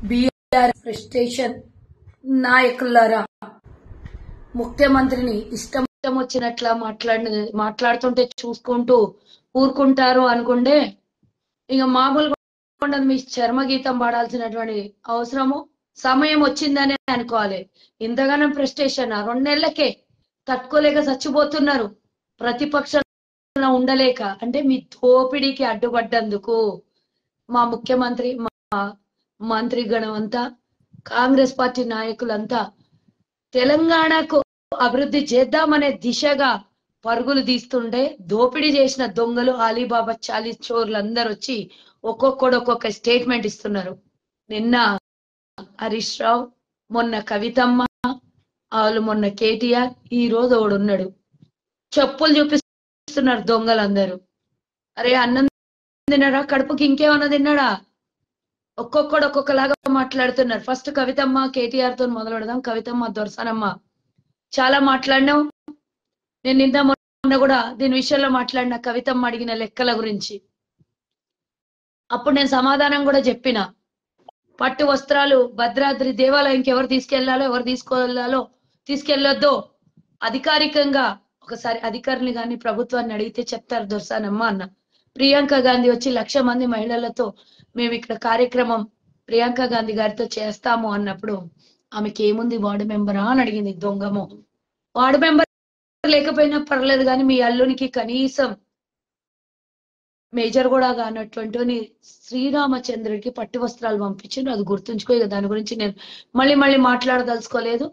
BR frustration నాయకులారా, ముఖ్యమంత్రిని ఇష్టం వచ్చినట్లా మాట్లాడుతుంటే చూసుకుంటూ ఊరుకుంటారు అనుకుంటే ఇక మామూలుగా ఉండదు. మీ చర్మగీతం పాడాల్సినటువంటి అవసరము సమయం వచ్చిందనే అనుకోవాలి. ఇంతగానో ఫ్రస్ట్రేషన్ 2 నెలలకే తట్టుకోలేక చచ్చిపోతున్నారు. ప్రతిపక్షంలో ఉండలేక అంటే మీ దోపిడీకి అడ్డుపడ్డందుకు మా ముఖ్యమంత్రి, మా మంత్రిగణం అంతా, కాంగ్రెస్ పార్టీ నాయకులంతా తెలంగాణకు అభివృద్ధి చేద్దామనే దిశగా పరుగులు తీస్తుంటే దోపిడీ చేసిన దొంగలు అలీబాబా 40 చోర్లు అందరు వచ్చి ఒక్కొక్కడు ఒక్కొక్క స్టేట్మెంట్ ఇస్తున్నారు. నిన్న హరీష్ రావు, మొన్న కవితమ్మ, వాళ్ళు మొన్న కేటీఆర్, ఈ రోజు ఒకడు ఉన్నాడు. చెప్పులు చూపిస్తున్నారు దొంగలందరూ. అరే అన్నం తిన్నాడా? కడుపుకి ఇంకేమన్నా తిన్నాడా? ఒక్కొక్కడు ఒక్కొక్కలాగా మాట్లాడుతున్నారు. ఫస్ట్ కవితమ్మ కేటీఆర్ తో మొదలు పెడదాం. కవితమ్మ దొరసానమ్మ చాలా మాట్లాడినావు. నేను నిన్న మొన్న కూడా దీని విషయంలో మాట్లాడిన కవితమ్మ అడిగిన లెక్కల గురించి. అప్పుడు నేను సమాధానం కూడా చెప్పిన. పట్టు వస్త్రాలు భద్రాద్రి దేవాలయంకి ఎవరు తీసుకెళ్లాలో, ఎవరు తీసుకెళ్లొద్దో అధికారికంగా ఒకసారి అధికారులు గాని ప్రభుత్వాన్ని అడిగితే చెప్తారు దొరసానమ్మ అన్న. ప్రియాంక గాంధీ వచ్చి 1,00,000 మంది మహిళలతో మేము ఇక్కడ కార్యక్రమం ప్రియాంక గాంధీ గారితో చేస్తాము అన్నప్పుడు ఆమెకి ఏముంది వార్డు మెంబరా అని అడిగింది. దొంగమో వార్డు మెంబర్ లేకపోయినా పర్లేదు కానీ మీ అల్లునికి కనీసం మేజర్ కూడా కానటువంటి శ్రీరామచంద్రుడికి పట్టు వస్త్రాలు పంపించిండు. అది గుర్తుంచుకో. ఇక దాని గురించి నేను మళ్ళీ మాట్లాడదలుచుకోలేదు.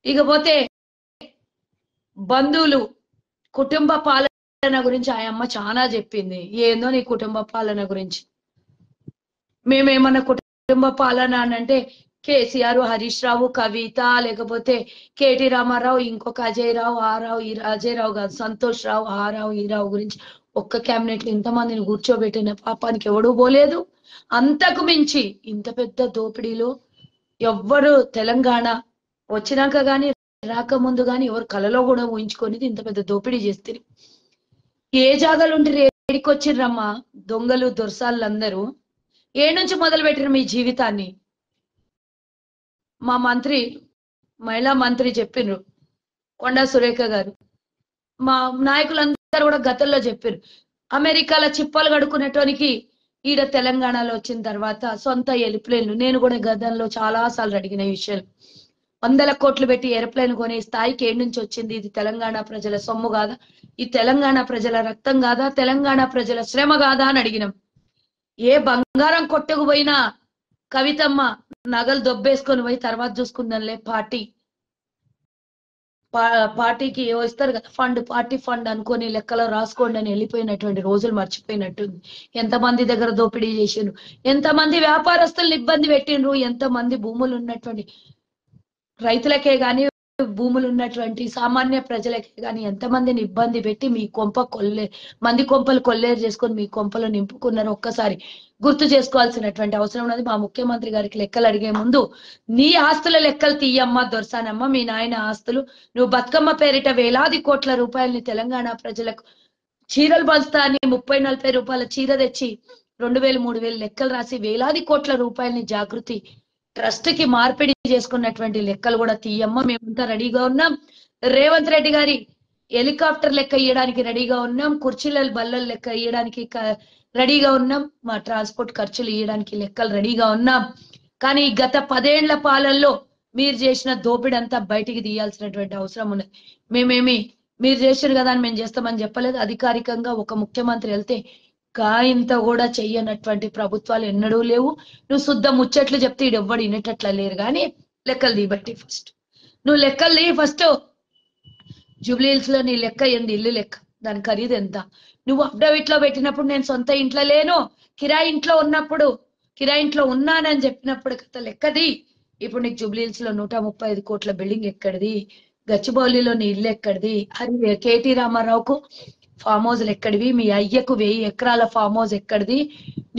ఇకపోతే బంధువులు, కుటుంబ పాలన గురించి ఆ అమ్మ చాలా చెప్పింది. ఏందో నీ కుటుంబ పాలన గురించి. మేమేమన్నా కుటుంబ పాలన అంటే కేసీఆర్, హరీష్ రావు, కవిత, లేకపోతే కేటీ రామారావు, ఇంకొక అజయ్ రావు, అజయ్ రావు కాదు, సంతోష్ రావు, రావు, ఈ రావు గురించి ఒక్క క్యాబినెట్ లో ఇంతమందిని కూర్చోబెట్టిన పాపానికి ఎవడూ పోలేదు. అంతకు మించి ఇంత పెద్ద దోపిడీలో ఎవ్వరు తెలంగాణ వచ్చినాక గాని రాకముందు గాని ఎవరు కలలో కూడా ఊహించుకొని ఇంత పెద్ద దోపిడీ చేస్తారు. ఏ జాగాలుంటే రేడికి వచ్చిర్రమ్మా దొంగలు దొరసాళ్ళందరూ. ఏ నుంచి మొదలు పెట్టిన మీ జీవితాన్ని? మా మంత్రి, మహిళా మంత్రి చెప్పిండ్రు, కొండా సురేఖ గారు. మా నాయకులందరూ కూడా గతంలో చెప్పారు, అమెరికాలో చిప్పలు కడుక్కునేటోనికి ఈడ తెలంగాణలో వచ్చిన తర్వాత సొంత ఎయిర్ప్లేన్లు. నేను కూడా గతంలో చాలా సార్లు అడిగిన ఈ విషయాలు. 100 కోట్లు పెట్టి ఎయిర్ప్లేన్ కొనే స్థాయికి ఏడు నుంచి వచ్చింది? ఇది తెలంగాణ ప్రజల సొమ్ము కాదా? ఈ తెలంగాణ ప్రజల రక్తం కాదా? తెలంగాణ ప్రజల శ్రమ కాదా అని అడిగినాం. ఏ బంగారం కొట్టుకుపోయినా కవితమ్మ నగలు దొబ్బేసుకొని పోయి తర్వాత చూసుకుందాంలే, పార్టీకి ఇస్తారు కదా ఫండ్, పార్టీ ఫండ్ అనుకొని లెక్కలో రాసుకోండి అని వెళ్ళిపోయినటువంటి రోజులు మర్చిపోయినట్టుంది. ఎంతమంది దగ్గర దోపిడీ చేసిండ్రు, ఎంతమంది వ్యాపారస్తులను ఇబ్బంది పెట్టిండ్రు, ఎంతమంది భూములు ఉన్నటువంటి రైతులకే గాని, భూములు ఉన్నటువంటి సామాన్య ప్రజలకే గాని ఎంతమందిని ఇబ్బంది పెట్టి మీ మంది కొంపలు కొల్లేరు చేసుకొని మీ కొంపలు నింపుకున్నారు. ఒక్కసారి గుర్తు చేసుకోవాల్సినటువంటి అవసరం ఉన్నది. మా ముఖ్యమంత్రి గారికి లెక్కలు అడిగే ముందు నీ ఆస్తుల లెక్కలు తీయమ్మ దొరసానమ్మ. మీ నాయన ఆస్తులు, నువ్వు బతుకమ్మ పేరిట వేలాది కోట్ల రూపాయలని తెలంగాణ ప్రజలకు చీరలు పంచుతా అని 30-40 రూపాయల చీర తెచ్చి 2,000 3,000 లెక్కలు రాసి వేలాది కోట్ల రూపాయలని జాగృతి ట్రస్ట్ కి మార్పిడి చేసుకున్నటువంటి లెక్కలు కూడా తీయమ్మ. మేమంతా రెడీగా ఉన్నాం. రేవంత్ రెడ్డి గారి హెలికాప్టర్ లెక్క ఇయ్యడానికి రెడీగా ఉన్నాం. కుర్చీల బల్లల లెక్క ఇయ్యడానికి రెడీగా ఉన్నాం. మా ట్రాన్స్పోర్ట్ ఖర్చులు ఇయ్యడానికి లెక్కలు రెడీగా ఉన్నాం. కానీ గత 10 ఏళ్ల పాలనలో మీరు చేసిన దోపిడీ అంతా బయటికి తీయాల్సినటువంటి అవసరం ఉన్నది. మీరు చేసారు కదా అని మేము చేస్తామని చెప్పలేదు. అధికారికంగా ఒక ముఖ్యమంత్రి వెళ్తే కాయింత కూడా చెయ్యనటువంటి ప్రభుత్వాలు ఎన్నడూ లేవు. నువ్వు శుద్ధ ముచ్చట్లు చెప్తే ఎవ్వడు వినేటట్లా లేరు. కానీ లెక్కలు తీబట్టి నువ్వు లెక్కలు తీ ఫస్ట్. జూబ్లీహిల్స్ లో నీ లెక్క ఏంది? ఇల్లు లెక్క, దాని ఖరీదు ఎంత? నువ్వు అఫిడవిట్ లో పెట్టినప్పుడు నేను సొంత ఇంట్లో లేను, కిరాయి ఇంట్లో ఉన్నప్పుడు, కిరాయి ఇంట్లో ఉన్నానని చెప్పినప్పుడు కథ లెక్కది. ఇప్పుడు నీకు జూబ్లీహిల్స్ లో 135 కోట్ల బిల్డింగ్ ఎక్కడిది? గచ్చిబౌలిలో నీ ఇల్లు ఎక్కడిది? అది కేటీ రామారావుకు ఫామ్ హౌస్లు ఎక్కడివి? మీ అయ్యకు 1000 ఎకరాల ఫామ్ హౌస్ ఎక్కడిది?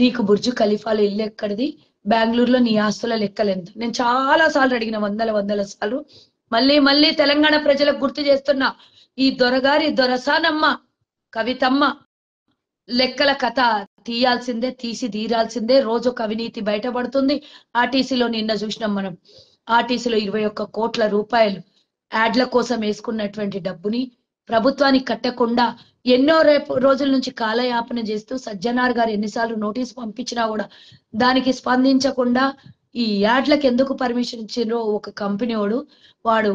నీకు బుర్జు ఖలీఫాల ఇల్లు ఎక్కడిది? బెంగళూరులో నీ ఆస్తుల లెక్కలు ఎంత? నేను చాలా సార్లు అడిగిన, వందల సార్లు. మళ్ళీ తెలంగాణ ప్రజలకు గుర్తు చేస్తున్నా, ఈ దొరసానమ్మ కవితమ్మ లెక్కల కథ తీయాల్సిందే, తీసి తీరాల్సిందే. రోజు ఒక అవినీతి బయటపడుతుంది. ఆర్టీసీలో నిన్న చూసినాం మనం. ఆర్టీసీలో 21 కోట్ల రూపాయలు యాడ్ల కోసం వేసుకున్నటువంటి డబ్బుని ప్రభుత్వానికి కట్టకుండా ఎన్నో రోజుల నుంచి కాలయాపన చేస్తూ సజ్జనార్ గారు ఎన్నిసార్లు నోటీస్ పంపించినా కూడా దానికి స్పందించకుండా ఈ యాడ్లకు ఎందుకు పర్మిషన్ ఇచ్చిండ్రో ఒక కంపెనీ వాడు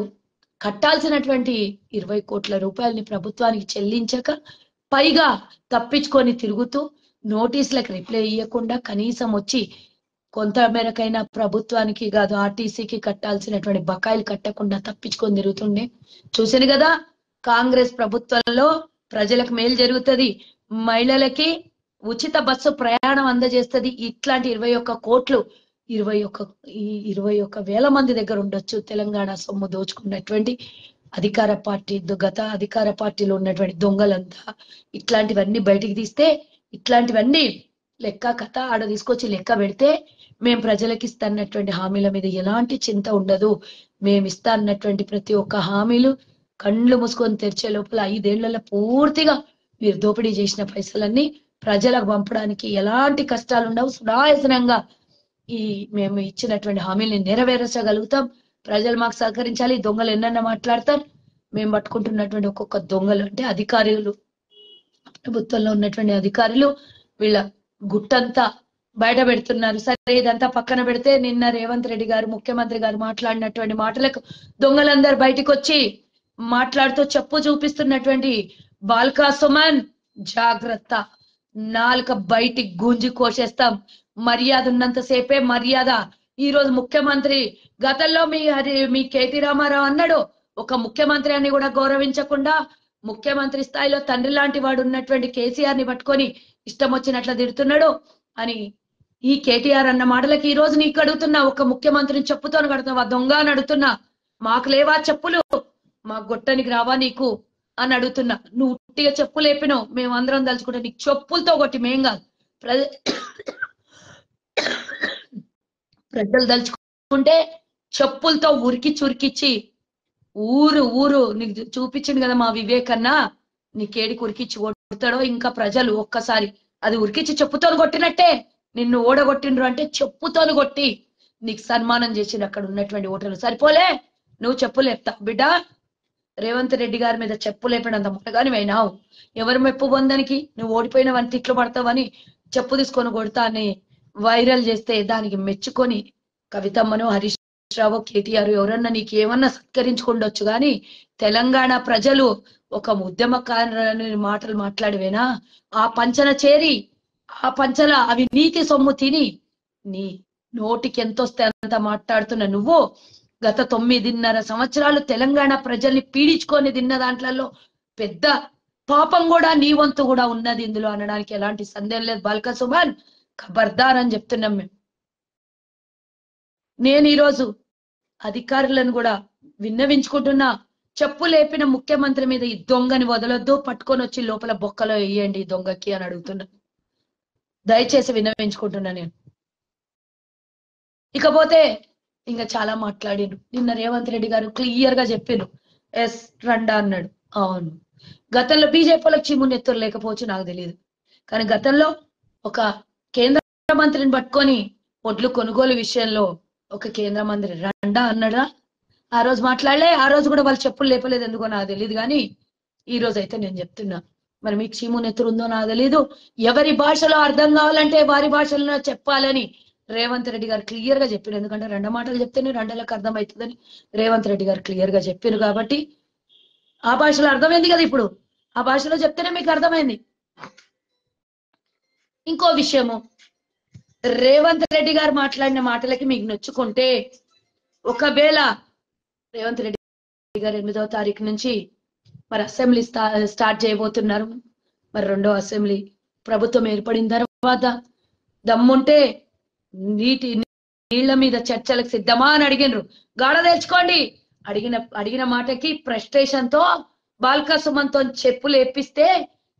కట్టాల్సినటువంటి 20 కోట్ల రూపాయలని ప్రభుత్వానికి చెల్లించక పైగా తప్పించుకొని తిరుగుతూ నోటీసులకు రిప్లై ఇవ్వకుండా కనీసం వచ్చి కొంత మేరకైనా ప్రభుత్వానికి కాదు ఆర్టీసీకి కట్టాల్సినటువంటి బకాయిలు కట్టకుండా తప్పించుకొని తిరుగుతుండే. చూసాను కదా, కాంగ్రెస్ ప్రభుత్వంలో ప్రజలకు మేలు జరుగుతుంది, మహిళలకి ఉచిత బస్సు ప్రయాణం అందజేస్తుంది. ఇట్లాంటి 21 కోట్లు 21,000 మంది దగ్గర ఉండొచ్చు తెలంగాణ సొమ్ము దోచుకున్నటువంటి అధికార పార్టీ, గత అధికార పార్టీలో ఉన్నటువంటి దొంగలంతా. ఇట్లాంటివన్నీ బయటికి తీస్తే, ఇట్లాంటివన్నీ లెక్క కథ ఆడ తీసుకొచ్చి లెక్క పెడితే మేము ప్రజలకు ఇస్తాన్నటువంటి హామీల మీద ఎలాంటి చింత ఉండదు. మేము ఇస్తా అన్నటువంటి ప్రతి ఒక్క హామీలు కళ్ళు మూసుకొని తెరిచే లోపల 5 ఏళ్లలో పూర్తిగా మీరు దోపిడీ చేసిన పైసలన్నీ ప్రజలకు పంపడానికి ఎలాంటి కష్టాలు ఉండవు. సునాయాసనంగా మేము ఇచ్చినటువంటి హామీల్ని నెరవేర్చగలుగుతాం. ప్రజలు మాకు సహకరించాలి. దొంగలు ఎన్నన్నా మాట్లాడతారు. మేము పట్టుకుంటున్నటువంటి ఒక్కొక్క దొంగలు అంటే అధికారులు, ప్రభుత్వంలో ఉన్నటువంటి అధికారులు వీళ్ళ గుట్టంతా బయట పెడుతున్నారు. సరే, ఇదంతా పక్కన పెడితే నిన్న రేవంత్ రెడ్డి గారు ముఖ్యమంత్రి గారు మాట్లాడినటువంటి మాటలకు దొంగలందరూ బయటికి వచ్చి మాట్లాడుతూ చెప్పు చూపిస్తున్నటువంటి బాల్కా సుమన్ జాగ్రత్త, నాలుక బయటికి గుంజి కోసేస్తాం. మర్యాద ఉన్నంతసేపే మర్యాద. ఈ రోజు ముఖ్యమంత్రి, గతంలో మీ కేటీ రామారావు అన్నాడు, ఒక ముఖ్యమంత్రి అని కూడా గౌరవించకుండా ముఖ్యమంత్రి స్థాయిలో తండ్రి లాంటి వాడు ఉన్నటువంటి కేసీఆర్ ని పట్టుకొని ఇష్టం వచ్చినట్ల తిడుతున్నాడు అని. ఈ కేటీఆర్ అన్న మాటలకి ఈ రోజు నీకు అడుగుతున్నా, ఒక ముఖ్యమంత్రిని చెప్పుతో కడుతున్నావా దొంగ అని అడుగుతున్నా. మాకు లేవా చెప్పులు, మా గొట్టనికి రావా నీకు అని అడుగుతున్నా. నువ్వు ఉట్టిగా చెప్పు లేపినావు, మేమందరం తలుచుకుంటే నీకు చెప్పులతో కొట్టి మేం కాదు ప్రజలు తలుచుకుంటే చెప్పులతో ఉరికిచ్చి ఊరు నీకు చూపించింది కదా మా వివేకన్నా, నీకేడికి ఉరికిచ్చి కొడతాడో ఇంకా ప్రజలు ఒక్కసారి అది ఉరికిచ్చి చెప్పుతో కొట్టినట్టే. నిన్ను ఓడగొట్టిండ్రు అంటే చెప్పుతో కొట్టి నీకు సన్మానం చేసిండ్రు అక్కడ ఉన్నటువంటి ఓటర్లు. సరిపోలే, నువ్వు చెప్పు లేపుతా బిడ్డ. రేవంత్ రెడ్డి గారి మీద చెప్పు లేపినంత ముట్టగాని అయినావు. ఎవరు మెప్పు పొందనికి నువ్వు ఓడిపోయినవని తిట్లు పడతావని చెప్పు తీసుకొని కొడతా అని వైరల్ చేస్తే దానికి మెచ్చుకొని కవితమ్మను, హరీష్ రావు, కేటీఆర్ ఎవరన్నా నీకు ఏమన్నా సత్కరించుకుండొచ్చు కానీ తెలంగాణ ప్రజలు ఒక ఉద్యమకారుని మాటలు మాట్లాడివేనా? ఆ పంచన చేరి ఆ పంచల అవినీతి సొమ్ము తిని నీ నోటికి ఎంతొస్తే అంత మాట్లాడుతున్న నువ్వు గత 9.5 సంవత్సరాలు తెలంగాణ ప్రజల్ని పీడించుకొని తిన్న దాంట్లలో పెద్ద పాపం కూడా నీ వంతు కూడా ఉన్నది ఇందులో అనడానికి ఎలాంటి సందేహం లేదు. బాల్కా సుమన్ ఖబర్దార్ అని చెప్తున్నాం మేము. నేను ఈరోజు అధికారులను కూడా విన్నవించుకుంటున్నా, చెప్పు లేపిన ముఖ్యమంత్రి మీద ఈ దొంగని వదలొద్దు, పట్టుకొని వచ్చి లోపల బొక్కలో వేయండి ఈ దొంగకి అని అడుగుతున్నా. దయచేసి విన్నవించుకుంటున్నా నేను. ఇకపోతే ఇంకా చాలా మాట్లాడిండ్రు. నిన్న రేవంత్ రెడ్డి గారు క్లియర్ గా చెప్పిండ్రు, ఎస్ రండా అన్నాడు. అవును, గతంలో బీజేపీలకు చీమునెత్తురు లేకపోవచ్చు నాకు తెలియదు, కానీ గతంలో ఒక కేంద్ర మంత్రిని పట్టుకొని ఒడ్లు కొనుగోలు విషయంలో ఒక కేంద్ర మంత్రి రండా అన్నాడా? ఆ రోజు మాట్లాడలే. ఆ రోజు కూడా వాళ్ళు చెప్పులు లేపలేదు, ఎందుకో నాకు తెలియదు. కానీ ఈ రోజు అయితే నేను చెప్తున్నా, మరి మీకు చీమునెత్తురు ఉందో నాకు తెలీదు. ఎవరి భాషలో అర్థం కావాలంటే వారి భాషలో చెప్పాలని రేవంత్ రెడ్డి గారు క్లియర్ గా చెప్పారు. ఎందుకంటే 2 మాటలు చెప్తేనే 2లకు అర్థమవుతుందని రేవంత్ రెడ్డి గారు క్లియర్ గా చెప్పారు. కాబట్టి ఆ భాషలో అర్థమైంది కదా, ఇప్పుడు ఆ భాషలో చెప్తేనే మీకు అర్థమైంది. ఇంకో విషయము, రేవంత్ రెడ్డి గారు మాట్లాడిన మాటలకి మీకు నొచ్చుకుంటే, ఒకవేళ రేవంత్ రెడ్డి గారు 8వ తారీఖు నుంచి మరి అసెంబ్లీ స్టార్ట్ చేయబోతున్నారు. మరి 2వ అసెంబ్లీ ప్రభుత్వం ఏర్పడిన తర్వాత దమ్ముంటే నీళ్ల మీద చర్చలకు సిద్ధమా అని అడిగినరు. గాఢ తెచ్చుకోండి. అడిగిన మాటకి ఫ్రస్ట్రేషన్ తో బాల్కా సుమన్ తో చెప్పులు ఎప్పిస్తే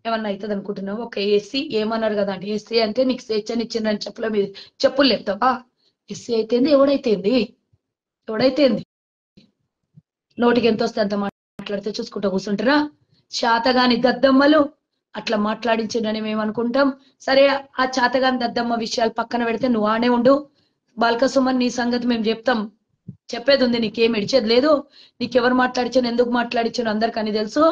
ఏమన్నా అవుతుంది అనుకుంటున్నావు? ఒక ఎస్సీ ఏమన్నారు కదా అంటే, ఎస్సీ అంటే నీకు స్వేచ్ఛనిచ్చిందని చెప్పుల మీద చెప్పులు లేపుతావా? ఎస్సీ అయితేంది, ఎవడైతేంది నోటికి ఎంత వస్తే అంత మాట్లాడితే చూసుకుంటా కూర్చుంటారా? శాతగాని దద్దమ్మలు అట్లా మాట్లాడించిందని మేము అనుకుంటాం. సరే, ఆ చాతగాని దద్దమ్మ విషయాలు పక్కన పెడితే నువ్వు ఆనే ఉండు. బాల్కసుమన్ నీ సంగతి మేము చెప్తాం, చెప్పేది ఉంది, నీకేం ఇడిచేది లేదు. నీకెవరు మాట్లాడించాను, ఎందుకు మాట్లాడించాను అందరికని తెలుసు.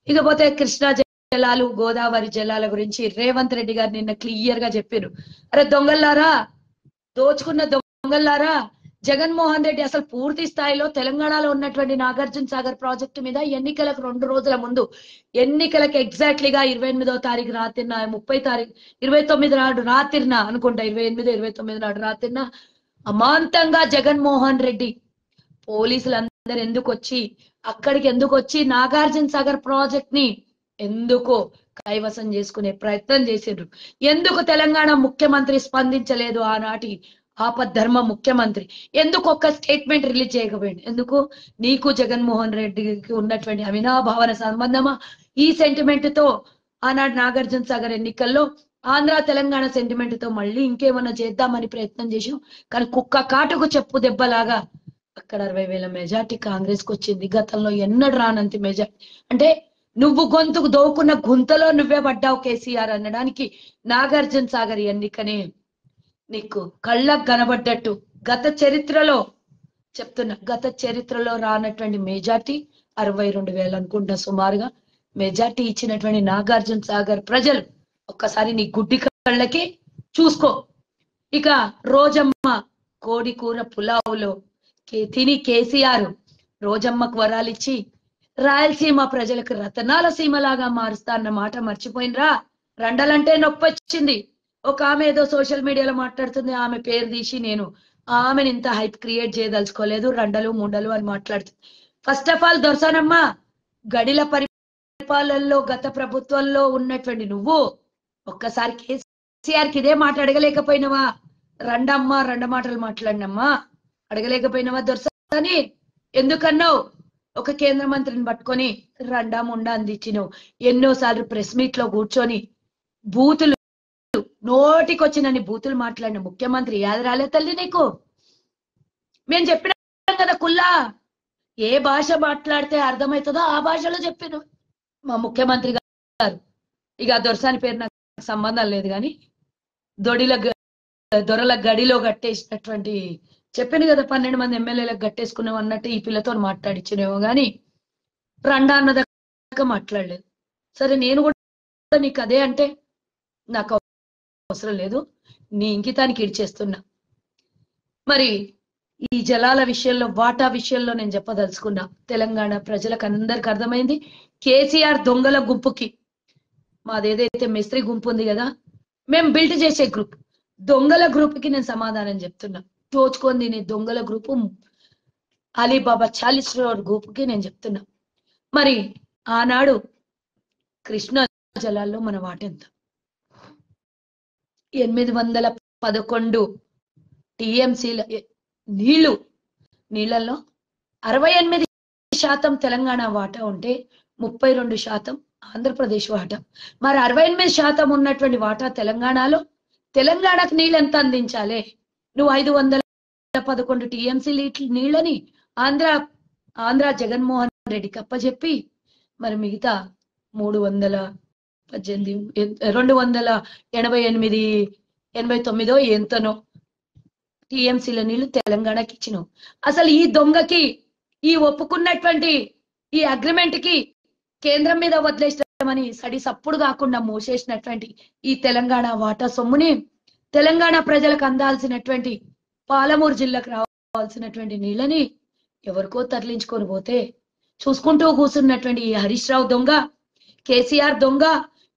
ఇకపోతే కృష్ణా జలాలు, గోదావరి జలాల గురించి రేవంత్ రెడ్డి గారు నిన్న క్లియర్ గా చెప్పారు. అరే దొంగల్లారా, దోచుకున్న దొంగల్లారా, జగన్మోహన్ రెడ్డి అసలు పూర్తి స్థాయిలో తెలంగాణలో ఉన్నటువంటి నాగార్జున సాగర్ ప్రాజెక్టు మీద ఎన్నికలకు 2 రోజుల ముందు, ఎన్నికలకు ఎగ్జాక్ట్లీగా 28వ తారీఖు రాత్రిన, 30 తారీఖు 29 నాడు రాత్రిన అనుకుంటా, 28, 29 నాడు రాత్రిన అమాంతంగా జగన్మోహన్ రెడ్డి పోలీసులందరూ ఎందుకు వచ్చి, అక్కడికి ఎందుకు వచ్చి నాగార్జున సాగర్ ప్రాజెక్ట్ ని ఎందుకో కైవసం చేసుకునే ప్రయత్నం చేసిండ్రు. ఎందుకు తెలంగాణ ముఖ్యమంత్రి స్పందించలేదు? ఆనాటి ఆపద్ధర్మ ముఖ్యమంత్రి ఎందుకు ఒక్క స్టేట్మెంట్ రిలీజ్ చేయకపోయింది? ఎందుకు? నీకు జగన్మోహన్ రెడ్డికి ఉన్నటువంటి అవినాభావన సంబంధమా ఈ సెంటిమెంట్ తో? ఆనాడు నాగార్జున సాగర్ ఎన్నికల్లో ఆంధ్ర తెలంగాణ సెంటిమెంట్ తో మళ్ళీ ఇంకేమన్నా చేద్దామని ప్రయత్నం చేసాం. కానీ కుక్క కాటుకు చెప్పు దెబ్బలాగా అక్కడ 60,000 మెజార్టీ కాంగ్రెస్ కు వచ్చింది. గతంలో ఎన్నడు రానంత మెజార్టీ. అంటే నువ్వు గొంతుకు దోకున్న గుంతలో నువ్వే పడ్డావు కేసీఆర్ అనడానికి నాగార్జున సాగర్ ఎన్నికనే నీకు కళ్ళకు కనబడ్డట్టు. గత చరిత్రలో చెప్తున్నా, గత చరిత్రలో రానటువంటి మెజార్టీ 62,000 అనుకుంటా సుమారుగా మెజార్టీ ఇచ్చినటువంటి నాగార్జున సాగర్ ప్రజలు ఒక్కసారి నీ గుడ్డి కళ్ళకి చూసుకో. ఇక రోజమ్మ కోడి కూర పులావులో తిని కేసీఆర్ రోజమ్మకు వరాలిచ్చి రాయలసీమ ప్రజలకు రతనాల సీమలాగా మారుస్తా అన్న మాట మర్చిపోయినరా? రండలంటే నొప్పి వచ్చింది. ఒక ఆమె ఏదో సోషల్ మీడియాలో మాట్లాడుతుంది, ఆమె పేరు తీసి నేను ఆమెను ఇంత హైప్ క్రియేట్ చేయదలుచుకోలేదు, రండలు ముండలు అని మాట్లాడుతుంది. ఫస్ట్ ఆఫ్ ఆల్ దొరసానమ్మ, గడిల పరిపాలనలో గత ప్రభుత్వంలో ఉన్నటువంటి నువ్వు ఒక్కసారి కేసీఆర్కి ఇదే మాట అడగలేకపోయినవా? రండమ్మా, మాటలు మాట్లాడినమ్మా అడగలేకపోయినవా దొరసాని? ఎందుకన్నావు? ఒక కేంద్ర మంత్రిని పట్టుకొని రండా ముండా అందించినావు. ఎన్నోసార్లు ప్రెస్ మీట్ లో కూర్చొని బూతులు, నోటికొచ్చినని బూతులు మాట్లాడిన ముఖ్యమంత్రి యాద రాలే తల్లి నీకు? మేము చెప్పినాం కదా కుల్లా, ఏ భాష మాట్లాడితే అర్థమవుతుందో ఆ భాషలో చెప్పిన మా ముఖ్యమంత్రి గారు. ఇక దొరసాని పేరు నాకు సంబంధం లేదు, కానీ దొరల గడిలో కట్టేసినటువంటి చెప్పాను కదా, 12 మంది ఎమ్మెల్యేలకు గట్టేసుకున్నాం అన్నట్టు ఈ పిల్లతో మాట్లాడించినేమో గాని రండా అన్నదాకా మాట్లాడలేదు. సరే, నేను కూడా నీకు అదే అంటే నాకు అవసరం లేదు, నీ ఇంకితానికి ఇడిచేస్తున్నా. మరి ఈ జలాల విషయంలో, వాటా విషయంలో నేను చెప్పదలుచుకున్నా. తెలంగాణ ప్రజలకు అందరికి అర్థమైంది, కేసీఆర్ దొంగల గుంపుకి, మాదేదైతే మేస్త్రి గుంపు ఉంది కదా, మేము బిల్డ్ చేసే గ్రూప్, దొంగల గ్రూప్ కి నేను సమాధానం చెప్తున్నా. దోచుకొని తినే దొంగల గ్రూపు అలీబాబా 40 crore గ్రూపుకి నేను చెప్తున్నా. మరి ఆనాడు కృష్ణా జలాల్లో మన వాటెంత? 811 టీఎంసీల నీళ్లలో 68% తెలంగాణ వాటా ఉంటే 32% ఆంధ్రప్రదేశ్ వాటా. మరి 68% ఉన్నటువంటి వాటా తెలంగాణలో, తెలంగాణకు నీళ్ళు ఎంత అందించాలి? నువ్వు 511 టీఎంసీ నీళ్ళని ఆంధ్ర జగన్మోహన్ రెడ్డికి అప్పచెప్పి, మరి మిగతా 288 ఎంతనో టీఎంసీల నీళ్లు తెలంగాణకి ఇచ్చినావు. అసలు ఈ దొంగకి, ఈ ఒప్పుకున్నటువంటి ఈ అగ్రిమెంట్ కి కేంద్రం మీద వదిలేస్తామని సడి సప్పుడు కాకుండా మూసేసినటువంటి ఈ తెలంగాణ వాటా సొమ్ముని, తెలంగాణ ప్రజలకు అందాల్సినటువంటి పాలమూరు జిల్లాకు రావాల్సినటువంటి నీళ్ళని ఎవరికో తరలించుకొని పోతే చూసుకుంటూ కూర్చున్నటువంటి ఈ హరీష్ రావు దొంగ, కేసీఆర్ దొంగ,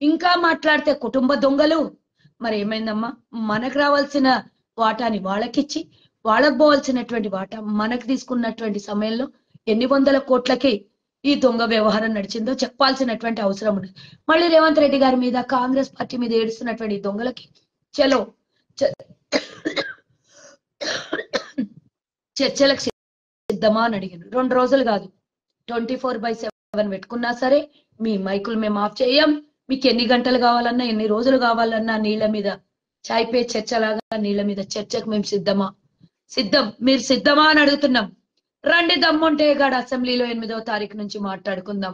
ఇంకా మాట్లాడితే కుటుంబ దొంగలు. మరి ఏమైందమ్మా? మనకు రావాల్సిన వాటాని వాళ్ళకిచ్చి, వాళ్ళకు పోవాల్సినటువంటి వాటా మనకు తీసుకున్నటువంటి సమయంలో ఎన్ని వందల కోట్లకి ఈ దొంగ వ్యవహారం నడిచిందో చెప్పాల్సినటువంటి అవసరం ఉంది. మళ్ళీ రేవంత్ రెడ్డి గారి మీద, కాంగ్రెస్ పార్టీ మీద ఏడుస్తున్నటువంటి దొంగలకి చలో చర్చలకు సిద్ధమా అని అడిగాను. 2 రోజులు కాదు, 24/7 పెట్టుకున్నా సరే మీ మైకులు మేము ఆఫ్ చేయం. మీకు ఎన్ని గంటలు కావాలన్నా, ఎన్ని రోజులు కావాలన్నా నీళ్ల మీద చాయ్ పే చర్చలాగా నీళ్ల మీద చర్చకు మేము సిద్ధం. మీరు సిద్ధమా అని అడుగుతున్నాం. రండి, దమ్ముంటే గాడ అసెంబ్లీలో 8వ తారీఖు నుంచి మాట్లాడుకుందాం.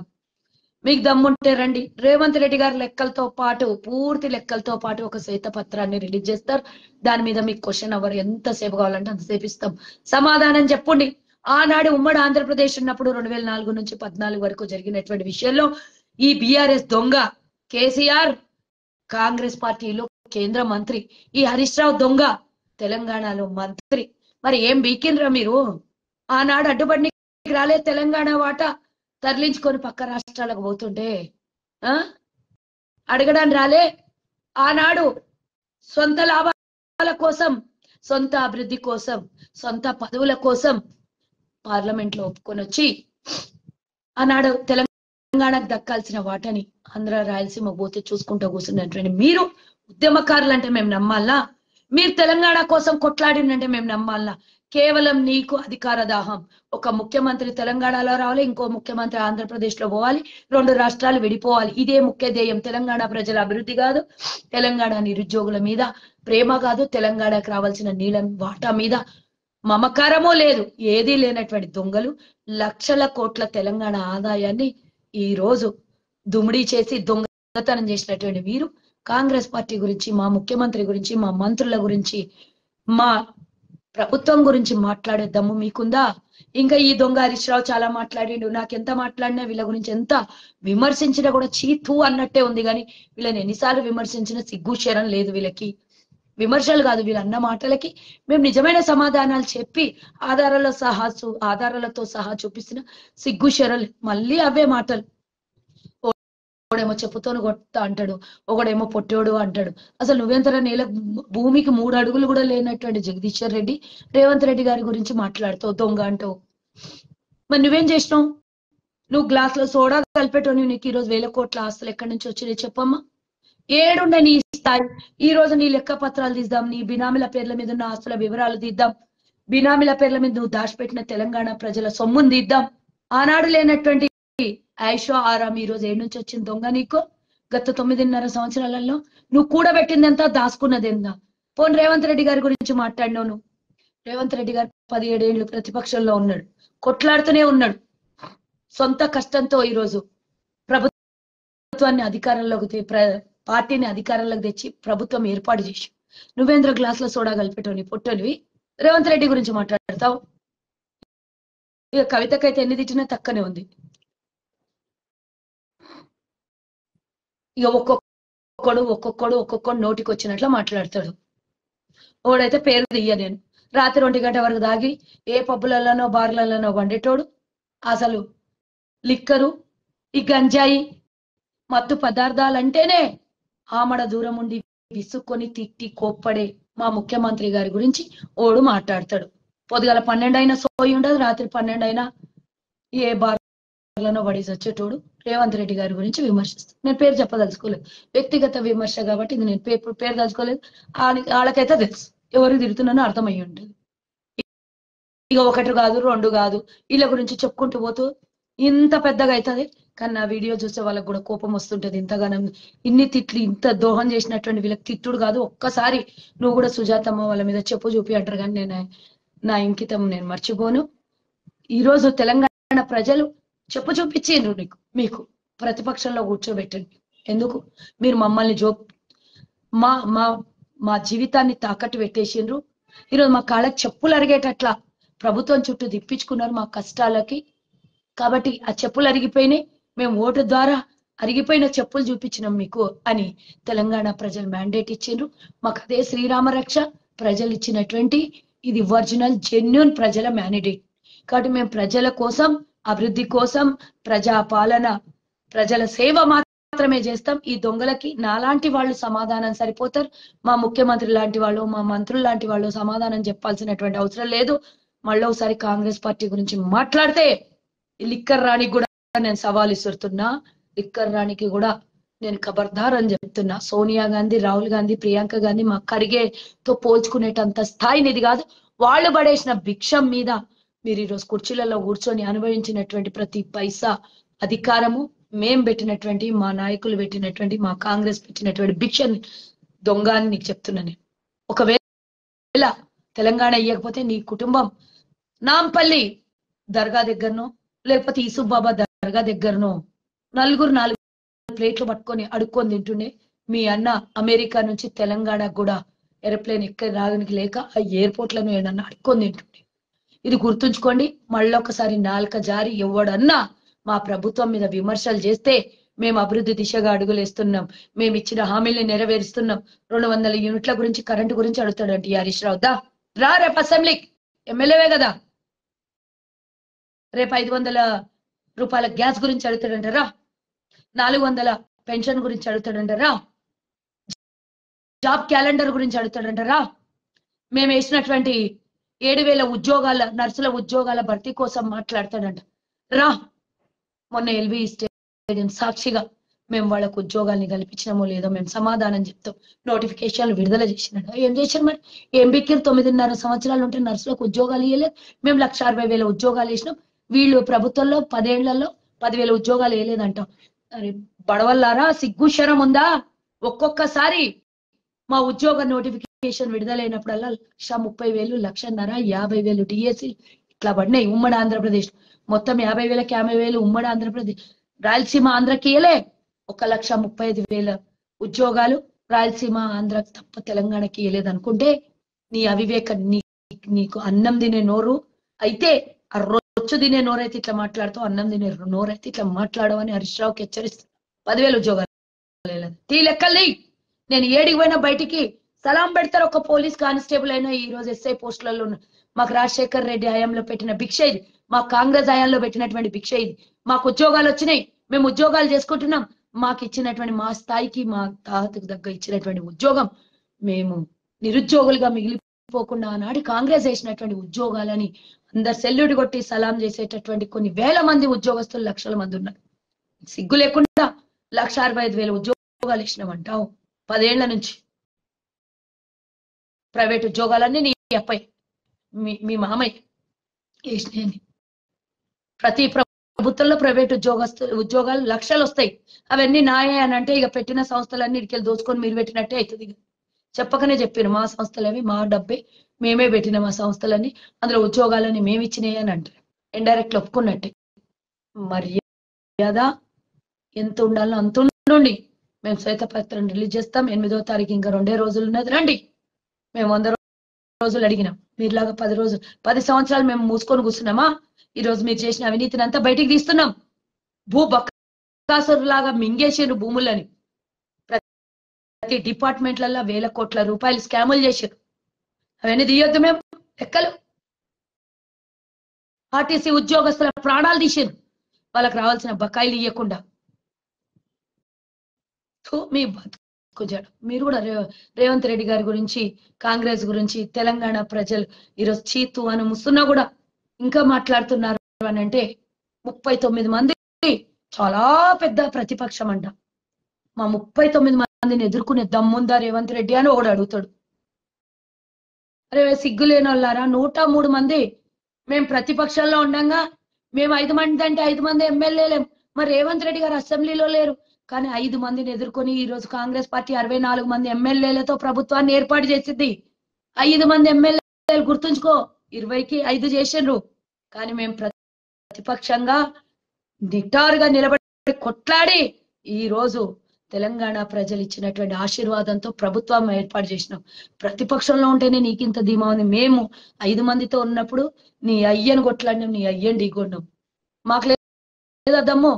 మీకు దమ్ముంటే రండి. రేవంత్ రెడ్డి గారి లెక్కలతో పాటు, పూర్తి లెక్కలతో పాటు ఒక శ్వేతపత్రాన్ని రిలీజ్ చేస్తారు. దాని మీద మీకు క్వశ్చన్ అవర్ ఎంతసేపు కావాలంటే అంతసేపు ఇస్తాం. సమాధానం చెప్పండి. ఆనాడు ఉమ్మడి ఆంధ్రప్రదేశ్ ఉన్నప్పుడు 2004 నుంచి 14 వరకు జరిగినటువంటి విషయంలో ఈ బీఆర్ఎస్ దొంగ కేసీఆర్ కాంగ్రెస్ పార్టీలో కేంద్ర మంత్రి, ఈ హరీష్ రావు దొంగ తెలంగాణలో మంత్రి. మరి ఏం బీకిండ్రా మీరు? ఆనాడు అడ్డుపడి రాలే తెలంగాణ వాటా తరలించుకొని పక్క రాష్ట్రాలకు పోతుంటే అడగడానికి రాలే? ఆనాడు సొంత లాభాల కోసం, సొంత అభివృద్ధి కోసం, సొంత పదవుల కోసం పార్లమెంట్ లో ఒప్పుకొని వచ్చి ఆనాడు తెలంగాణకు దక్కాల్సిన వాటని ఆంధ్ర రాయలసీమ పోతే చూసుకుంటూ కూర్చున్నటువంటి మీరు ఉద్యమకారులు అంటే మేము నమ్మాలా? మీరు తెలంగాణ కోసం కొట్లాడినంటే మేము నమ్మాలా? కేవలం నీకు అధికార దాహం. ఒక ముఖ్యమంత్రి తెలంగాణలో రావాలి, ఇంకో ముఖ్యమంత్రి ఆంధ్రప్రదేశ్ లో పోవాలి, 2 రాష్ట్రాలు విడిపోవాలి. ఇదే ముఖ్య ధ్యేయం. తెలంగాణ ప్రజల అభివృద్ధి కాదు, తెలంగాణ నిరుద్యోగుల మీద ప్రేమ కాదు, తెలంగాణకు రావాల్సిన నీళ్ళ వాటా మీద మమకారమో లేదు. ఏదీ లేనటువంటి దొంగలు లక్షల కోట్ల తెలంగాణ ఆదాయాన్ని ఈ రోజు దుమిడీ చేసి దొంగతనం చేసినటువంటి వీరు కాంగ్రెస్ పార్టీ గురించి, మా ముఖ్యమంత్రి గురించి, మా మంత్రుల గురించి, మా ప్రభుత్వం గురించి మాట్లాడే దమ్ము మీకుందా? ఇంకా ఈ దొంగ హరీష్ రావు చాలా మాట్లాడిండు. నాకెంత మాట్లాడినా, వీళ్ళ గురించి ఎంత విమర్శించినా కూడా చీతూ అన్నట్టే ఉంది. కానీ వీళ్ళని ఎన్నిసార్లు విమర్శించినా సిగ్గు శరం లేదు వీళ్ళకి. విమర్శలు కాదు, వీళ్ళు అన్న మాటలకి మేము నిజమైన సమాధానాలు చెప్పి ఆధారాలతో సహా చూపిస్తున్న సిగ్గు శరలు మళ్ళీ అవే మాటలు. ఒకడేమో చెప్పుతోను కొడతా అంటాడు, ఒకడేమో పొట్టోడు అంటాడు. అసలు నువ్వెంతరా నేల భూమికి 3 అడుగులు కూడా లేనటువంటి జగదీశ్వర్ రెడ్డి రేవంత్ రెడ్డి గారి గురించి మాట్లాడుతావు, దొంగ అంటావు. మరి నువ్వేం చేసినావు? నువ్వు గ్లాస్ లో సోడా కలిపెట్టవు. నీకు ఈ రోజు 1000 కోట్ల ఆస్తులు ఎక్కడి నుంచి వచ్చినాయి చెప్పమ్మా? ఏడుండే నీ స్థాయి? ఈ రోజు నీ లెక్క పత్రాలు తీద్దాం, నీ బినామీల పేర్ల మీద ఉన్న ఆస్తుల వివరాలు తీద్దాం, బినామీల పేర్ల మీద నువ్వు దాచిపెట్టిన తెలంగాణ ప్రజల సొమ్ముని తీద్దాం. ఆనాడు లేనటువంటి ఐషో ఆరాం ఈ రోజు ఏడు నుంచి వచ్చింది దొంగ నీకు? గత 9.5 సంవత్సరాలలో నువ్వు కూడబెట్టింది ఎంత, దాచుకున్నది ఎంత? పోనీ రేవంత్ రెడ్డి గారి గురించి మాట్లాడినావు నువ్వు. రేవంత్ రెడ్డి గారు 17 ఏళ్ళు ప్రతిపక్షంలో ఉన్నాడు, కొట్లాడుతూనే ఉన్నాడు. సొంత కష్టంతో ఈ రోజు ప్రభుత్వాన్ని అధికారంలోకి పార్టీని అధికారంలోకి తెచ్చి ప్రభుత్వం ఏర్పాటు చేసి నువ్వేంద్ర గ్లాస్ లో సోడా కలిపెట్టవు నీ పొట్టనివి. రేవంత్ రెడ్డి గురించి మాట్లాడతావు. ఇక కవితకైతే ఎన్ని తిట్టినా తక్కనే ఉంది. ఇక ఒక్కొక్కడు నోటికి వచ్చినట్లు మాట్లాడతాడు. ఓడైతే పేరు తీయ నేను. రాత్రి 1 గంట వరకు దాగి ఏ పబ్బులలోనో బార్లలోనో వండేటోడు. అసలు లిక్కరు, ఈ గంజాయి, మత్తు పదార్థాలంటేనే ఆమడ దూరం ఉండి విసుక్కొని తిట్టి కోప్పడే మా ముఖ్యమంత్రి గారి గురించి ఓడు మాట్లాడతాడు. పొద్దుగాల 12 అయినా సోయి ఉండదు, రాత్రి 12 అయినా ఏ బార్లనో పడేసి వచ్చేటోడు రేవంత్ రెడ్డి గారి గురించి విమర్శిస్తాడు. నేను పేరు చెప్పదలుచుకోలేదు, వ్యక్తిగత విమర్శ కాబట్టి ఇది నేను పేరు దలుచుకోలేదు. వాళ్ళకైతే తెలుసు ఎవరికి తిరుగుతున్నానో అర్థమయ్యి ఉంటుంది. ఇక 1 కాదు 2 కాదు, వీళ్ళ గురించి చెప్పుకుంటూ పోతూ ఇంత పెద్దగా అవుతుంది. కానీ నా వీడియో చూసే వాళ్ళకి కూడా కోపం వస్తుంటది. ఇంతగానం ఇన్ని తిట్లు, ఇంత దోహం చేసినటువంటి వీళ్ళకి తిట్టుడు కాదు. ఒక్కసారి నువ్వు కూడా సుజాతమ్మ వాళ్ళ మీద చెప్పు చూపి అంటారు, కానీ నా ఇంకితం నేను మర్చిపోను. ఈ రోజు తెలంగాణ ప్రజలు చెప్పు చూపించిండ్రు మీకు ప్రతిపక్షంలో కూర్చోబెట్టండి. ఎందుకు? మీరు మమ్మల్ని మా జీవితాన్ని తాకట్టు పెట్టేసిండ్రు. ఈరోజు మా కాళ్ళకి చెప్పులు అరిగేటట్లా ప్రభుత్వం చుట్టూ తిప్పించుకున్నారు మా కష్టాలకి. కాబట్టి ఆ చెప్పులు అరిగిపోయినాయి, మేము ఓటు ద్వారా అరిగిపోయిన చెప్పులు చూపించినాం మీకు అని తెలంగాణ ప్రజలు మ్యాండేట్ ఇచ్చిండ్రు. మాకు అదే శ్రీరామ రక్ష ప్రజలు ఇచ్చినటువంటి ఇది ఒరిజినల్ జెన్యూన్ ప్రజల మ్యాండేట్. కాబట్టి మేము ప్రజల కోసం, అభివృద్ధి కోసం, ప్రజా పాలన, ప్రజల సేవ మాత్రమే చేస్తాం. ఈ దొంగలకి నాలాంటి వాళ్ళు సమాధానం సరిపోతారు. మా ముఖ్యమంత్రి లాంటి వాళ్ళు, మా మంత్రులు లాంటి వాళ్ళు సమాధానం చెప్పాల్సినటువంటి అవసరం లేదు. మళ్ళీ ఒకసారి కాంగ్రెస్ పార్టీ గురించి మాట్లాడితే లిక్కర్ రాణికి కూడా నేను సవాల్ ఇస్తున్నా. లిక్కర్ రాణికి కూడా నేను ఖబర్దార్ అని చెప్తున్నా. సోనియా గాంధీ, రాహుల్ గాంధీ, ప్రియాంక గాంధీ మా ఖర్గేతో పోల్చుకునేటంత స్థాయిని ఇది కాదు. వాళ్ళు పడేసిన భిక్షం మీద మీరు ఈరోజు కుర్చీలలో కూర్చొని అనుభవించినటువంటి ప్రతి పైసా అధికారము మేం పెట్టినటువంటి, మా నాయకులు పెట్టినటువంటి, మా కాంగ్రెస్ పెట్టినటువంటి భిక్షని దొంగ అని నీకు చెప్తున్నా నేను. ఒకవేళ తెలంగాణ ఇయ్యకపోతే నీ కుటుంబం నాంపల్లి దర్గా దగ్గరనో లేకపోతే ఈసుబాబా దర్గా దగ్గరనో నలుగురు 4 ప్లేట్లు పట్టుకొని అడుక్కొని తింటుండే. మీ అన్న అమెరికా నుంచి తెలంగాణకు కూడా ఏరోప్లేన్ ఎక్కడ రాగనికి లేక ఆ ఎయిర్పోర్ట్లను ఏడన్నా అడుక్కొని తింటుండే. ఇది గుర్తుంచుకోండి. మళ్ళొకసారి నాలుక జారి ఎవడన్నా మా ప్రభుత్వం మీద విమర్శలు చేస్తే మేము అభివృద్ధి దిశగా అడుగులేస్తున్నాం, మేము ఇచ్చిన హామీల్ని నెరవేరుస్తున్నాం. 200 యూనిట్ల గురించి కరెంటు గురించి అడుగుతాడంటే హరీష్ రావు రా రేపు అసెంబ్లీకి, ఎమ్మెల్యేవే కదా. రేపు 500 రూపాయల గ్యాస్ గురించి అడుగుతాడంటారా, 400 పెన్షన్ గురించి అడుగుతాడంటారా, జాబ్ క్యాలెండర్ గురించి అడుగుతాడంటారా, మేము వేసినటువంటి 7,000 ఉద్యోగాల నర్సుల ఉద్యోగాల భర్తీ కోసం మాట్లాడతాడంట రా. మొన్న ఎల్బీ స్టేడియం సాక్షిగా మేము వాళ్ళకు ఉద్యోగాల్ని కల్పించినామో లేదో మేము సమాధానం చెప్తాం. నోటిఫికేషన్లు విడుదల చేసినాడు. ఏం చేశారు మరి? ఏం బిక్కిరు? 9.5 సంవత్సరాలు ఉంటే నర్సులకు ఉద్యోగాలు ఇవ్వలేదు. మేము 1,60,000 ఉద్యోగాలు వేసినాం. వీళ్ళు ప్రభుత్వంలో 10 ఏళ్లలో 10,000 ఉద్యోగాలు వేయలేదంటాం. అరే బడవల్లారా, సిగ్గు శరం ఉందా? ఒక్కొక్కసారి మా ఉద్యోగ నోటిఫికేషన్ విడుదలైనప్పుడల్లా 1,30,000, 1,50,000, 50,000 డిఎస్సి ఇట్లా పడినాయి ఉమ్మడి ఆంధ్రప్రదేశ్. మొత్తం 50,000కి 50,000 ఉమ్మడి ఆంధ్రప్రదేశ్. రాయలసీమ ఆంధ్రకి ఇయలే. 1,35,000 ఉద్యోగాలు రాయలసీమ ఆంధ్రకి తప్ప తెలంగాణకి ఇయలేదు అనుకుంటే నీ అవివేక, నీకు అన్నం తినే నోరు అయితే, ఆ రొచ్చు తినే నోరైతే ఇట్లా మాట్లాడుతావు, అన్నం తినే నోరైతే ఇట్లా మాట్లాడవని హరీష్ రావుకి హెచ్చరిస్తాను. 10,000 ఉద్యోగాలు తీ లెక్కల్ని. నేను ఏడికి పోయినా బయటికి సలాం పెడతారు. ఒక పోలీస్ కానిస్టేబుల్ అయినా ఈ రోజు ఎస్ఐ పోస్టులలో ఉన్న. మాకు రాజశేఖర్ రెడ్డి హయాంలో పెట్టిన భిక్ష ఇది, మా కాంగ్రెస్ హయాంలో పెట్టినటువంటి భిక్ష ఇది. మాకు ఉద్యోగాలు వచ్చినాయి, మేము ఉద్యోగాలు చేసుకుంటున్నాం. మాకు ఇచ్చినటువంటి మా స్థాయికి మా తాతకు దగ్గర ఇచ్చినటువంటి ఉద్యోగం మేము నిరుద్యోగులుగా మిగిలిపోకుండా ఆనాడు కాంగ్రెస్ వేసినటువంటి ఉద్యోగాలని అందరు సెల్యూట్ కొట్టి సలాం చేసేటటువంటి కొన్ని వేల మంది ఉద్యోగస్తులు, లక్షల మంది ఉన్నారు. సిగ్గు లేకుండా 1,65,000 ఉద్యోగాలు ఇచ్చినామంటావు 10 ఏళ్ల నుంచి. ప్రైవేట్ ఉద్యోగాలన్నీ నీ అబ్బాయి మీ మామయ్య వేసినాయని. ప్రతి ప్రభుత్వంలో ప్రైవేట్ ఉద్యోగాలు లక్షలు వస్తాయి. అవన్నీ నాయే అని అంటే ఇక పెట్టిన సంస్థలన్నీ ఇడికెళ్ళి దోచుకొని మీరు పెట్టినట్టే అవుతుంది. ఇక చెప్పకనే చెప్పారు మా సంస్థలవి, మా డబ్బే, మేమే పెట్టిన మా సంస్థలన్నీ, అందులో ఉద్యోగాలని మేము ఇచ్చినాయి అని అంటారు. ఇండైరెక్ట్ ఒప్పుకున్నట్టే. మర్యాద ఎంత ఉండాలో అంత ఉండండి. మేము శ్వేతపత్రం రిలీజ్ చేస్తాం 8వ తారీఖు. ఇంకా 2 రోజులు ఉన్నది, రండి. మేము 100 రోజులు అడిగినాం, మీరులాగా 10 రోజులు 10 సంవత్సరాలు మేము మూసుకొని కూర్చున్నామా? ఈ రోజు మీరు చేసిన అవినీతిని అంతా బయటికి తీస్తున్నాం. బక్కాసురులాగా మింగేసారు భూములని. ప్రతి డిపార్ట్మెంట్లలో 1,000 కోట్ల రూపాయలు స్కాములు చేశారు. అవన్నీ తీయొద్దు మేము లెక్కలు. ఆర్టీసీ ఉద్యోగస్తుల ప్రాణాలు తీసారు వాళ్ళకి రావాల్సిన బకాయిలు ఇవ్వకుండా. మీ బతుకుజాడు. మీరు కూడా రేవంత్ రెడ్డి గారి గురించి, కాంగ్రెస్ గురించి తెలంగాణ ప్రజలు ఈరోజు చీతు అని ముస్తున్నా కూడా ఇంకా మాట్లాడుతున్నారు అని అంటే 39 మంది చాలా పెద్ద ప్రతిపక్షం అంట. మా 39 మందిని ఎదుర్కొనే దమ్ముందా రేవంత్ రెడ్డి అని ఒకడు అడుగుతాడు. అరే సిగ్గులేని వాళ్ళారా, 103 మంది మేము ప్రతిపక్షంలో ఉండగా మేము 5 మంది అంటే 5 మంది ఎమ్మెల్యేలేం. మరి రేవంత్ రెడ్డి గారు అసెంబ్లీలో లేరు, కానీ 5 మందిని ఎదుర్కొని ఈ రోజు కాంగ్రెస్ పార్టీ 64 మంది ఎమ్మెల్యేలతో ప్రభుత్వాన్ని ఏర్పాటు చేసింది. 5 మంది ఎమ్మెల్యేలు గుర్తుంచుకో, 20కి 5 చేసిండ్రు. కానీ మేము ప్రతిపక్షంగా నిటారుగా నిలబడి కొట్లాడి ఈ రోజు తెలంగాణ ప్రజలు ఇచ్చినటువంటి ఆశీర్వాదంతో ప్రభుత్వం ఏర్పాటు చేసినాం. ప్రతిపక్షంలో ఉంటేనే నీకింత ధీమా ఉంది. మేము 5 మందితో ఉన్నప్పుడు నీ అయ్యను కొట్లాడినాం, నీ అయ్యను ఢీకొన్నాం. మాకు లేదా దమ్ము?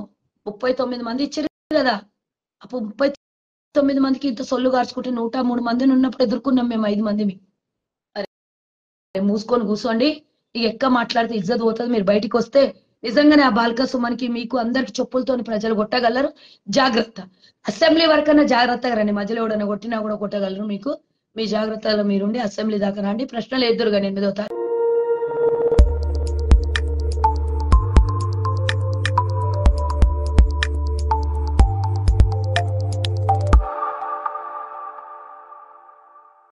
39 మంది ఇచ్చారు కదా. అప్పుడు 39 మందికి ఇంత సొల్లు గార్చుకుంటే 103 మందిని ఉన్నప్పుడు ఎదుర్కొన్నాం మేము 5 మందిని. అరే మూసుకొని కూర్చోండి. ఇక ఎక్క మాట్లాడితే ఇజ్జత్ పోతుంది. మీరు బయటికి వస్తే నిజంగానే ఆ బాల్క సుమన్కి మీకు అందరికి చెప్పులతోని ప్రజలు కొట్టగలరు. జాగ్రత్త. అసెంబ్లీ వరకన్నా జాగ్రత్తగా రండి. మధ్యలో ఎవడన్నా కొట్టినా కూడా కొట్టగలరు. మీకు మీ జాగ్రత్తలో మీరుండి అసెంబ్లీ దాకా రండి. ప్రశ్నలు ఎదురుగా 8వ తారీఖు.